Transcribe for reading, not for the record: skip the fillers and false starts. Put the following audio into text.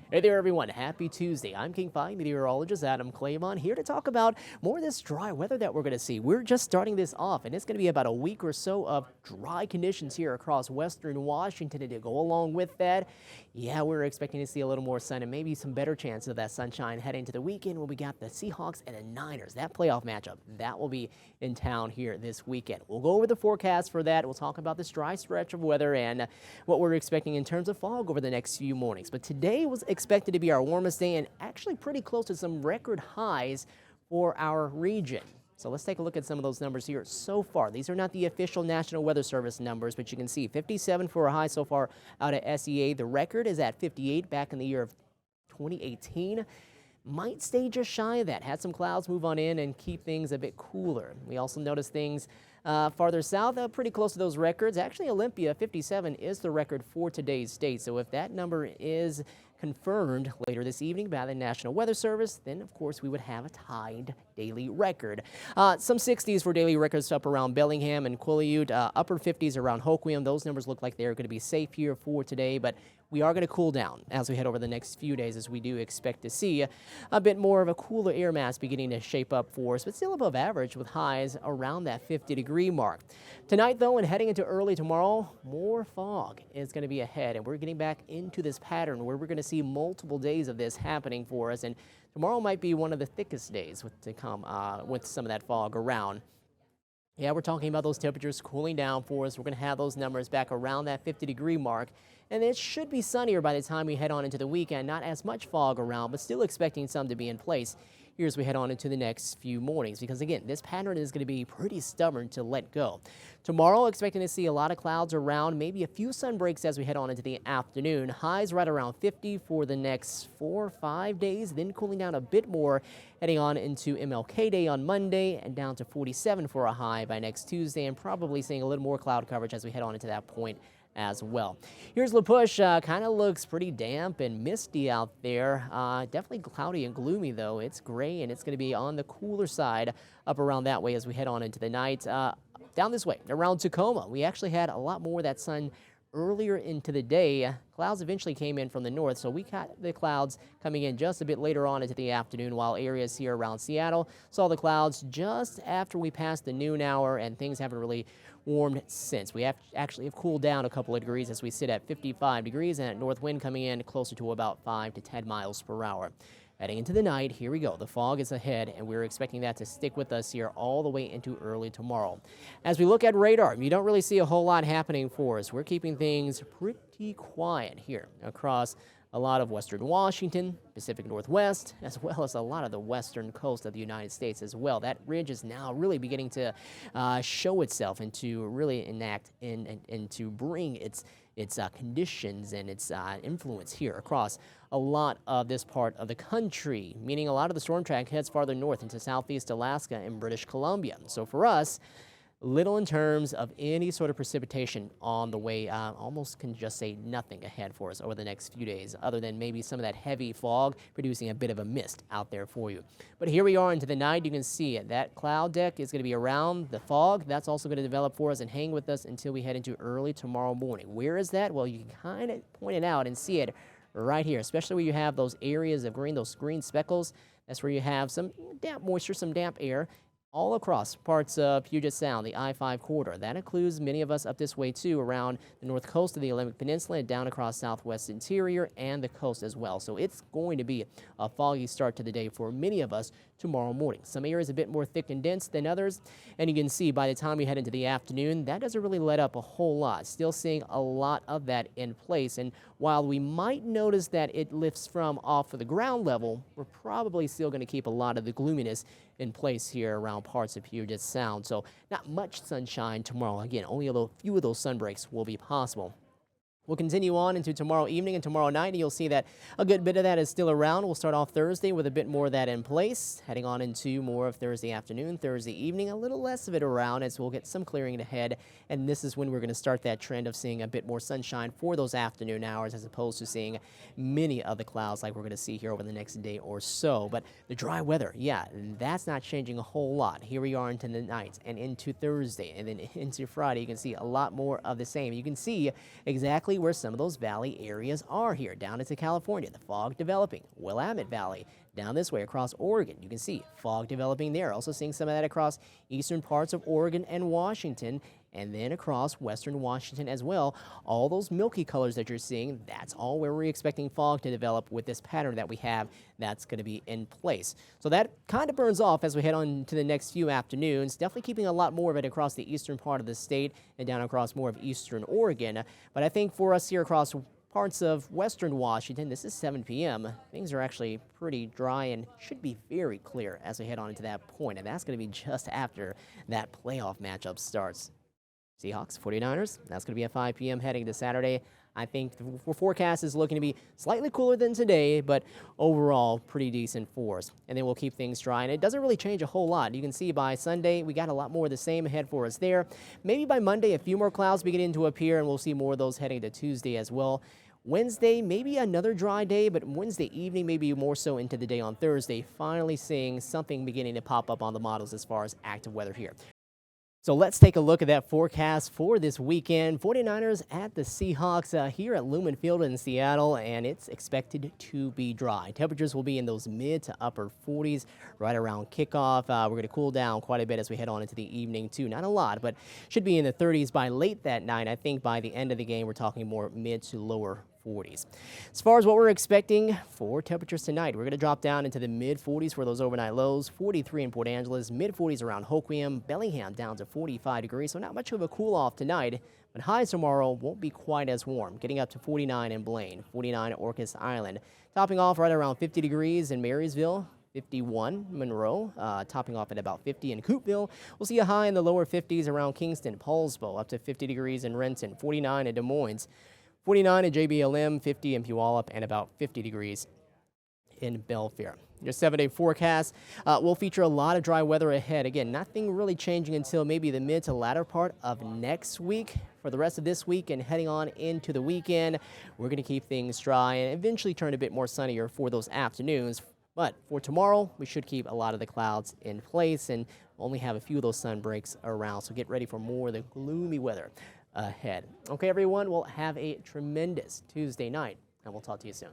Hey there, everyone. Happy Tuesday. I'm King 5 Meteorologist Adam Claibon here to talk about more of this dry weather that we're going to see. We're just starting this off, and it's going to be about a week or so of dry conditions here across western Washington. And to go along with that, yeah, we're expecting to see a little more sun and maybe some better chance of that sunshine heading into the weekend when we got the Seahawks and the Niners. That playoff matchup, that will be in town here this weekend. We'll go over the forecast for that. We'll talk about this dry stretch of weather and what we're expecting in terms of fog over the next few mornings. But today was expected to be our warmest day and actually pretty close to some record highs for our region. So let's take a look at some of those numbers here so far. These are not the official National Weather Service numbers, but you can see 57 for a high so far out of SEA. The record is at 58 back in the year of 2018. Might stay just shy of that. Had some clouds move on in and keep things a bit cooler. We also noticed things farther south, pretty close to those records. Actually, Olympia, 57, is the record for today's date. So if that number is confirmed later this evening by the National Weather Service, then of course we would have a tied daily record. Some 60s for daily records up around Bellingham and Quileute, upper 50s around Hoquiam. Those numbers look like they're going to be safe here for today, but we are going to cool down as we head over the next few days, as we do expect to see a bit more of a cooler air mass beginning to shape up for us, but still above average with highs around that 50-degree mark. Tonight, though, and heading into early tomorrow, more fog is going to be ahead, and we're getting back into this pattern where we're going to see multiple days of this happening for us, and tomorrow might be one of the thickest days to come with some of that fog around. Yeah, we're talking about those temperatures cooling down for us. We're going to have those numbers back around that 50-degree mark. And it should be sunnier by the time we head on into the weekend. Not as much fog around, but still expecting some to be in place here as we head on into the next few mornings. Because again, this pattern is going to be pretty stubborn to let go. Tomorrow, expecting to see a lot of clouds around, maybe a few sun breaks as we head on into the afternoon. Highs right around 50 for the next 4 or 5 days, then cooling down a bit more heading on into MLK Day on Monday and down to 47 for a high by next Tuesday, and probably seeing a little more cloud coverage as we head on into that point as well. Here's La Push. Kind of looks pretty damp and misty out there. Definitely cloudy and gloomy, though. It's gray, and it's going to be on the cooler side up around that way as we head on into the night. Down this way, around Tacoma, we actually had a lot more of that sun earlier into the day. Clouds eventually came in from the north, so we got the clouds coming in just a bit later on into the afternoon, while areas here around Seattle saw the clouds just after we passed the noon hour, and things haven't really warmed since. We actually have cooled down a couple of degrees as we sit at 55 degrees, and north wind coming in closer to about 5 to 10 miles per hour. Heading into the night, here we go. The fog is ahead, and we're expecting that to stick with us here all the way into early tomorrow. As we look at radar, you don't really see a whole lot happening for us. We're keeping things pretty quiet here across a lot of western Washington, Pacific Northwest, as well as a lot of the western coast of the United States as well. That ridge is now really beginning to show itself and to really enact and to bring its conditions and its influence here across a lot of this part of the country, meaning a lot of the storm track heads farther north into southeast Alaska and British Columbia. So for us, little in terms of any sort of precipitation on the way, almost can just say nothing ahead for us over the next few days, other than maybe some of that heavy fog producing a bit of a mist out there for you. But here we are into the night. You can see it. That cloud deck is going to be around the fog. That's also going to develop for us and hang with us until we head into early tomorrow morning. Where is that? Well, you can kind of point it out and see it right here, especially where you have those areas of green, those green speckles. That's where you have some damp moisture, some damp air, all across parts of Puget Sound, the I-5 corridor. That includes many of us up this way, too, around the north coast of the Olympic Peninsula and down across southwest interior and the coast as well. So it's going to be a foggy start to the day for many of us tomorrow morning. Some areas a bit more thick and dense than others, and you can see by the time we head into the afternoon, that doesn't really let up a whole lot. Still seeing a lot of that in place, and while we might notice that it lifts from off of the ground level, we're probably still going to keep a lot of the gloominess in place here around parts of Puget Sound. So not much sunshine tomorrow. Again, only a few of those sun breaks will be possible. We'll continue on into tomorrow evening and tomorrow night, and you'll see that a good bit of that is still around. We'll start off Thursday with a bit more of that in place, heading on into more of Thursday afternoon, Thursday evening, a little less of it around as we'll get some clearing ahead, and this is when we're going to start that trend of seeing a bit more sunshine for those afternoon hours as opposed to seeing many of the clouds like we're going to see here over the next day or so. But the dry weather, yeah, that's not changing a whole lot. Here we are into the night and into Thursday and then into Friday. You can see a lot more of the same. You can see exactly exactly where some of those valley areas are here, down into California. The fog developing. Willamette Valley, down this way across Oregon. You can see fog developing there. Also seeing some of that across eastern parts of Oregon and Washington, and then across western Washington as well. All those milky colors that you're seeing, that's all where we're expecting fog to develop with this pattern that we have that's going to be in place. So that kind of burns off as we head on to the next few afternoons. Definitely keeping a lot more of it across the eastern part of the state and down across more of eastern Oregon. But I think for us here across parts of western Washington, this is 7 p.m. Things are actually pretty dry and should be very clear as we head on into that point. And that's going to be just after that playoff matchup starts. Seahawks, 49ers, that's going to be at 5 p.m. heading to Saturday. I think the forecast is looking to be slightly cooler than today, but overall pretty decent for us. And then we'll keep things dry, and it doesn't really change a whole lot. You can see by Sunday, we got a lot more of the same ahead for us there. Maybe by Monday, a few more clouds beginning to appear, and we'll see more of those heading to Tuesday as well. Wednesday, maybe another dry day, but Wednesday evening, maybe more so into the day on Thursday, finally seeing something beginning to pop up on the models as far as active weather here. So let's take a look at that forecast for this weekend. 49ers at the Seahawks here at Lumen Field in Seattle, and it's expected to be dry. Temperatures will be in those mid to upper 40s right around kickoff. We're going to cool down quite a bit as we head on into the evening too. Not a lot, but should be in the 30s by late that night. I think by the end of the game, we're talking more mid to lower 40s. As far as what we're expecting for temperatures tonight, we're going to drop down into the mid 40s for those overnight lows. 43 in Port Angeles, mid 40s around Hoquiam, Bellingham down to 45 degrees, so not much of a cool off tonight. But highs tomorrow won't be quite as warm, getting up to 49 in Blaine, 49 at Orcas Island, topping off right around 50 degrees in Marysville. 51 Monroe, topping off at about 50 in Coopville. We'll see a high in the lower 50s around Kingston, Paulsbo, up to 50 degrees in Renton, 49 in Des Moines. 49 at JBLM, 50 in Puyallup, and about 50 degrees in Belfair. Your 7-day forecast will feature a lot of dry weather ahead. Again, nothing really changing until maybe the mid to latter part of next week. For the rest of this week and heading on into the weekend, we're going to keep things dry and eventually turn a bit more sunnier for those afternoons. But for tomorrow, we should keep a lot of the clouds in place and only have a few of those sun breaks around. So get ready for more of the gloomy weather ahead. Okay, everyone, we'll have a tremendous Tuesday night, and we'll talk to you soon.